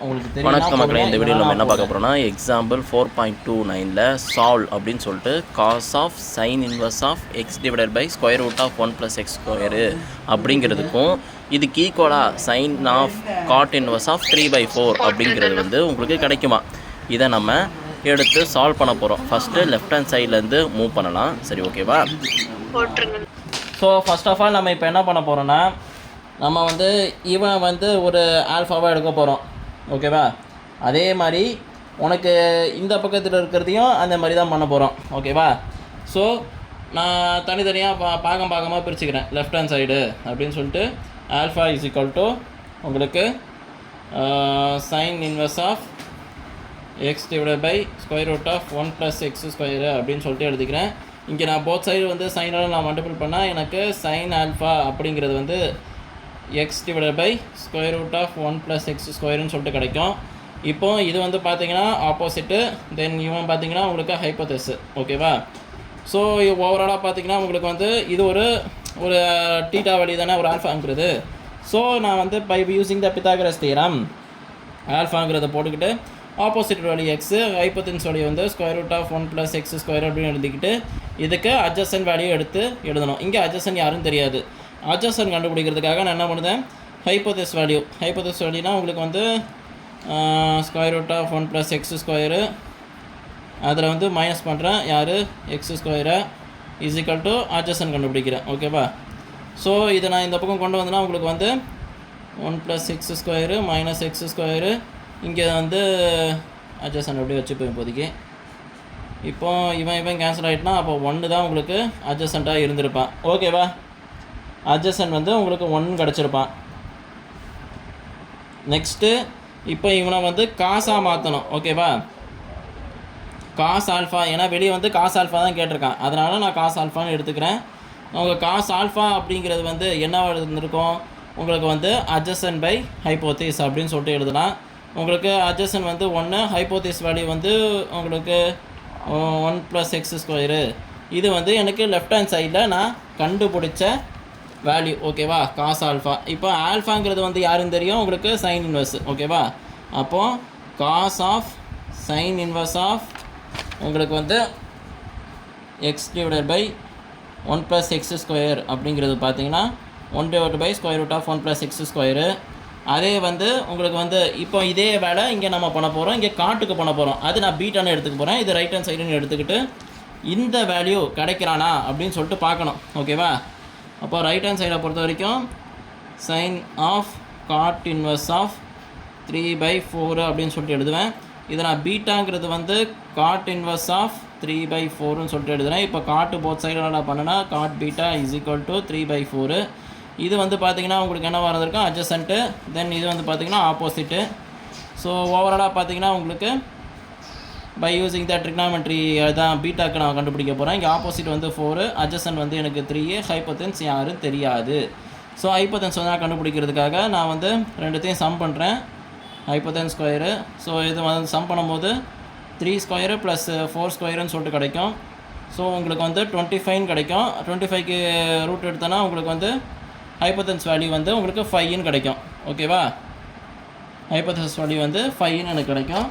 உங்களுக்கு தெரியும். வணக்கம் மக்களே, இந்த வீடியோவில் நம்ம என்ன பார்க்க போகிறோம்னா எக்ஸாம்பிள் 4.29ல் சால்வ் அப்படின்னு சொல்லிட்டு cos of sine inverse of x divided by square root of 1 + x square அப்படிங்கிறதுக்கும் இதுக்கு ஈக்குவலாக sine of cot inverse of 3/4 அப்படிங்கிறது வந்து உங்களுக்கு கிடைக்குமா. இதை நம்ம எடுத்து சால்வ் பண்ண போகிறோம். ஃபஸ்ட்டு லெஃப்ட் ஹேண்ட் சைட்லேருந்து மூவ் பண்ணலாம். சரி, ஓகேவா? ஸோ ஃபஸ்ட் ஆஃப் ஆல் நம்ம இப்போ என்ன பண்ண போகிறோன்னா, நம்ம வந்து இவன் வந்து ஒரு ஆல்ஃபாவாக எடுக்க போகிறோம். ஓகேவா? அதே மாதிரி உனக்கு இந்த பக்கத்தில் இருக்கிறதையும் அந்த மாதிரி தான் பண்ண போகிறோம். ஓகேவா? ஸோ நான் தனித்தனியாக பாகமாக பிரிச்சுக்கிறேன். லெஃப்ட் ஹேண்ட் சைடு அப்படின்னு சொல்லிட்டு ஆல்ஃபா இஸ் ஈக்குவல் டு உங்களுக்கு sine inverse of x divided by square root of 1 + x square அப்படின்னு சொல்லிட்டு எழுதிக்கிறேன். இங்கே நான் போத் சைடு வந்து சைனால் நான் மல்டிபிள் பண்ணால் எனக்கு சைன் ஆல்ஃபா அப்படிங்கிறது வந்து x divided by square root of 1 + x ஸ்கொயருன்னு சொல்லிட்டு கிடைக்கும். இப்போது இது வந்து பார்த்தீங்கன்னா ஆப்போசிட்டு, தென் இவன் பார்த்தீங்கன்னா உங்களுக்கு ஹைப்போதெஸ். ஓகேவா? ஸோ ஓவராலாக பார்த்தீங்கன்னா உங்களுக்கு வந்து இது ஒரு டீட்டா வழி தானே ஒரு ஆல்ஃபாங்கிறது. ஸோ நான் வந்து by using the Pythagoras theorem ஆல்ஃபாங்கிறத போட்டுக்கிட்டு ஆப்போசிட் வழி எக்ஸு, ஹைப்போதென்ஸ் வழி வந்து square root of 1 + x square அப்படின்னு எழுதிக்கிட்டு இதுக்கு அட்ஜசன்ட் வேல்யூ எடுத்து எழுதணும். இங்கே அட்ஜசன்ட் யாரும் தெரியாது. அட்ஜசன்ட் கண்டுபிடிக்கிறதுக்காக நான் என்ன பண்ணுறேன், ஹைப்போதெஸ் வேல்யூனா உங்களுக்கு வந்து square root of 1 + x square, அதில் வந்து மைனஸ் பண்ணுறேன் யார் எக்ஸ் ஸ்கொயரை இஸ் ஈக்குவல் டு அட்ஜசன்ட் கண்டுபிடிக்கிறேன். ஓகேவா? ஸோ இதை நான் இந்த பக்கம் கொண்டு வந்தேன்னா உங்களுக்கு வந்து 1 + x square minus X square, இங்கே வந்து அட்ஜசன்ட் அப்படியே வச்சுப்போம் இப்போதைக்கு. இப்போ இவன் கேன்சல் ஆகிட்டுனா அப்போ 1 தான் உங்களுக்கு அட்ஜசண்ட்டாக இருந்திருப்பான். ஓகேவா? அட்ஜசன்ட் வந்து உங்களுக்கு 1 கிடச்சிருப்பான். நெக்ஸ்ட்டு இப்போ இவனை வந்து காசாக மாற்றணும். ஓகேவா? காஸ் ஆல்ஃபா, ஏன்னா வெளியே வந்து காஸ் ஆல்ஃபா தான் கேட்டிருக்கான், அதனால் நான் காஸ் ஆல்ஃபான்னு எடுத்துக்கிறேன். உங்கள் காஸ் ஆல்ஃபா அப்படிங்கிறது வந்து என்ன இருந்திருக்கும், உங்களுக்கு வந்து அட்ஜசன்ட் பை ஹைப்போதீஸ் அப்படின்னு சொல்லிட்டு எழுதலாம். உங்களுக்கு அட்ஜசன்ட் வந்து 1, ஹைப்போதீஸ் வேல்யூ வந்து உங்களுக்கு 1 + x ஸ்கொயரு. இது வந்து எனக்கு லெஃப்ட் ஹேண்ட் சைடில் நான் கண்டுபிடிச்ச வேல்யூ. ஓகேவா? Cos alpha. இப்போ ஆல்ஃபாங்கிறது வந்து யாருன்னு தெரியும் உங்களுக்கு, சைன் இன்வர்ஸ். ஓகேவா? அப்போது cos of sine inverse of உங்களுக்கு வந்து x divided by 1 + x square அப்படிங்கிறது பார்த்தீங்கன்னா 1/√1 + x ஸ்கொயரு. அதே வந்து உங்களுக்கு வந்து இப்போ இதே வேலை இங்கே நம்ம பண்ண போகிறோம், இங்கே காட்டுக்கு பண்ண போகிறோம். அது நான் பீட்டானு எடுத்துக்க போகிறேன், இது ரைட் ஹேண்ட் சைடுன்னு எடுத்துக்கிட்டு இந்த வேல்யூ கிடைக்கிறானா அப்படின்னு சொல்லிட்டு பார்க்கணும். ஓகேவா? அப்போ ரைட் ஹேண்ட் சைடை பொறுத்த வரைக்கும் sine of cot inverse of 3/4 அப்படின்னு சொல்லிட்டு எழுதுவேன். இதை நான் பீட்டாங்கிறது வந்து காட் இன்வர்ஸ் ஆஃப் 3/4ன்னு சொல்லிட்டு எழுதுகிறேன். இப்போ காட்டு போத் சைடு நான் பண்ணேன்னா cot beta is equal to 3/4. இது வந்து பார்த்திங்கன்னா உங்களுக்கு என்ன வரதுக்கும் அட்ஜசன்ட்டு, தென் இது வந்து பார்த்திங்கன்னா ஆப்போசிட்டு. ஸோ ஓவராலாக பார்த்திங்கன்னா உங்களுக்கு பை யூஸிங் த ட்ரிக்னாமெட்ரி தான் பீட்டாக்கு நான் கண்டுபிடிக்க போகிறேன். இங்கே ஆப்போசிட் வந்து 4, அட்ஜசன்ட் வந்து எனக்கு 3, ஹைப்போதென்ஸ் யாரும் தெரியாது. ஸோ ஹைப்போதென்ஸ் வந்து கண்டுபிடிக்கிறதுக்காக நான் வந்து ரெண்டுத்தையும் சம் பண்ணுறேன், ஹைப்போதென்ஸ் ஸ்கொயரு. ஸோ இது வந்து சம் பண்ணும்போது 3 ஸ்கொயரு + 4 ஸ்கொயருன்னு சொல்லிட்டு கிடைக்கும். ஸோ உங்களுக்கு வந்து 25 கிடைக்கும். 25க்கு ரூட் எடுத்தோன்னா உங்களுக்கு வந்து ஹைப்போதென்ஸ் வேல்யூ வந்து உங்களுக்கு 5ன்னு கிடைக்கும். ஓகேவா? ஹைப்போதென்ஸ் வேல்யூ வந்து 5ன்னு எனக்கு கிடைக்கும்.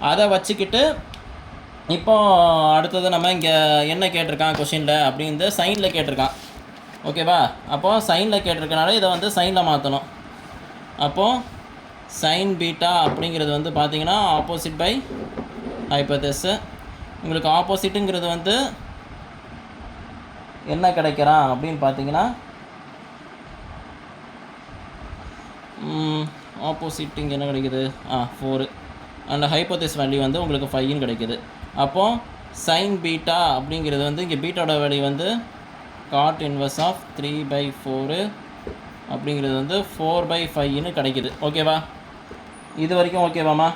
அதை வச்சுக்கிட்டு இப்போ அடுத்தது நம்ம இங்கே என்ன கேட்டிருக்கான் கொஷினில் அப்படின்னு சைனில் கேட்டிருக்கான். ஓகேவா? அப்போது சைனில் கேட்டிருக்கனால இதை வந்து சைனில் மாற்றணும். அப்போது சைன் பீட்டா அப்படிங்கிறது வந்து பார்த்திங்கன்னா ஆப்போசிட் பை ஹைப்போதெஸ்ஸு. உங்களுக்கு ஆப்போசிட்டுங்கிறது வந்து என்ன கிடைக்கிறான் அப்படின்னு பார்த்தீங்கன்னா, ஆப்போசிட் இங்கே என்ன கிடைக்குது, 4, அண்ட் ஹைப்போதெஸ் வேல்யூ வந்து உங்களுக்கு 5ன்னு கிடைக்குது. அப்போது சைன் பீட்டா அப்படிங்கிறது வந்து இங்கே பீட்டாவோட வேல்யூ வந்து காட் இன்வர்ஸ் ஆஃப் 3/4 அப்படிங்கிறது வந்து 4/5ன்னு கிடைக்குது. ஓகேவா? இது வரைக்கும் ஓகேவாம்மா?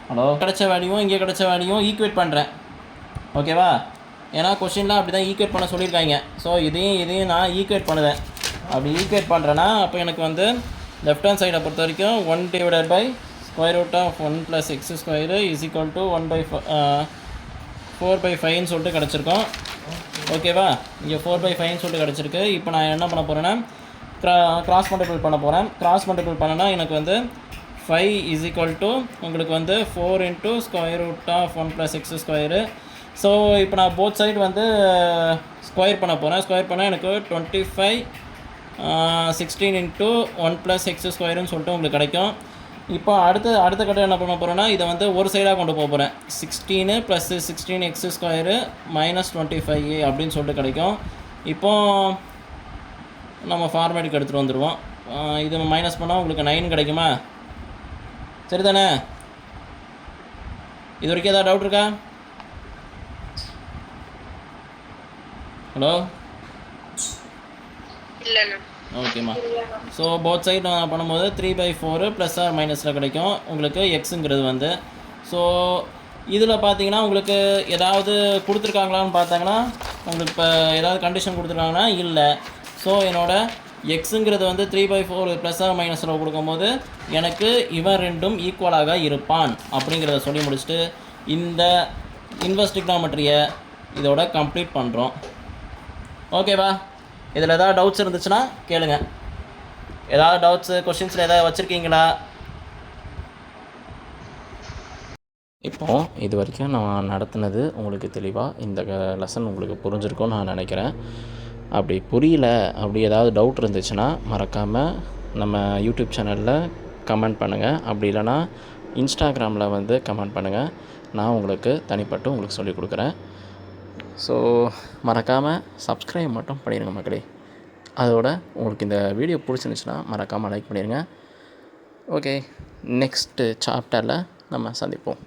ஹலோ, கிடைச்ச வேல்யூவும் இங்கே கிடைச்ச வேல்யூவும் ஈக்குவேட் பண்ணுறேன். ஓகேவா? ஏன்னா கொஷின்லாம் அப்படி தான் ஈக்குவேட் பண்ண சொல்லியிருக்காங்க. ஸோ இதையும் நான் ஈக்குவேட் பண்ணுவேன். அப்படி ஈக்குவேட் பண்ணுறேன்னா அப்போ எனக்கு வந்து லெஃப்ட் ஹேண்ட் சைடை பொறுத்த வரைக்கும் 1/√1 + x square is equal to 4/5ன்னு சொல்லிட்டு கிடச்சிருக்கோம். ஓகேவா? இங்கே 4/5ன்னு சொல்லிட்டு கிடச்சிருக்கு. இப்போ நான் என்ன பண்ண போகிறேன்னா கிராஸ் மல்டிபிள் பண்ண போகிறேன். கிராஸ் மல்டிபிள் பண்ணனா எனக்கு வந்து 5 இஸ் ஈக்குவல் டு உங்களுக்கு வந்து 4 into square root of 1 + x². So இப்போ நான் போத் சைடு வந்து ஸ்கொயர் பண்ண போகிறேன். ஸ்கொயர் பண்ணால் எனக்கு 25 16 இன்ட்டு 1 + x² சொல்லிட்டு உங்களுக்கு கிடைக்கும். இப்போ அடுத்த கட்டம் என்ன பண்ண போகிறேன்னா இதை வந்து ஒரு சைடாக கொண்டு போக போகிறேன். 16 + 16x² - 25 அப்படின்னு சொல்லிட்டு கிடைக்கும். இப்போ நம்ம ஃபார்மேட்டுக்கு எடுத்துகிட்டு வந்துடுவோம். இது மைனஸ் பண்ணால் உங்களுக்கு 9 கிடைக்குமா? சரி தானே? இது வரைக்கும் ஏதாவது டவுட் இருக்கா? ஹலோ, இல்லைண்ணா. ஓகேம்மா. ஸோ போத் சைடு நான் பண்ணும்போது 3/4 ± கிடைக்கும் உங்களுக்கு எக்ஸுங்கிறது வந்து. ஸோ இதில் பார்த்தீங்கன்னா உங்களுக்கு ஏதாவது கொடுத்துருக்காங்களான்னு பார்த்தாங்கன்னா உங்களுக்கு இப்போ ஏதாவது கண்டிஷன் கொடுத்துருக்காங்கன்னா இல்லை. ஸோ என்னோடய எக்ஸுங்கிறது வந்து 3/4 ± கொடுக்கும்போது எனக்கு இவன் ரெண்டும் ஈக்குவலாக இருப்பான் அப்படிங்கிறத சொல்லி முடிச்சுட்டு இந்த இன்வெர்ஸ் ட்ரிகோனோமெட்ரியை இதோட கம்ப்ளீட் பண்ணுறோம். ஓகேவா? இதில் ஏதாவது டவுட்ஸ் இருந்துச்சுன்னா கேளுங்க. ஏதாவது டவுட்ஸு கொஷின்ஸில் ஏதாவது வச்சுருக்கீங்களா? இப்போது இது வரைக்கும் நான் நடத்தினது உங்களுக்கு தெளிவாக இந்த லெசன் உங்களுக்கு புரிஞ்சிருக்கும்னு நான் நினைக்கிறேன். அப்படி புரியல, அப்படி ஏதாவது டவுட் இருந்துச்சுன்னா மறக்காமல் நம்ம யூடியூப் சேனலில் கமெண்ட் பண்ணுங்கள். அப்படி இல்லைனா இன்ஸ்டாகிராமில் வந்து கமெண்ட் பண்ணுங்கள். நான் உங்களுக்கு தனிப்பட்டு உங்களுக்கு சொல்லிக் கொடுக்குறேன். ஸோ மறக்காமல் சப்ஸ்கிரைப் மட்டும் பண்ணிடுங்க மக்களே. அதோட உங்களுக்கு இந்த வீடியோ பிடிச்சிருந்துச்சுன்னா மறக்காமல் லைக் பண்ணிடுங்க. ஓகே, நெக்ஸ்ட்டு சாப்டரில் நம்ம சந்திப்போம்.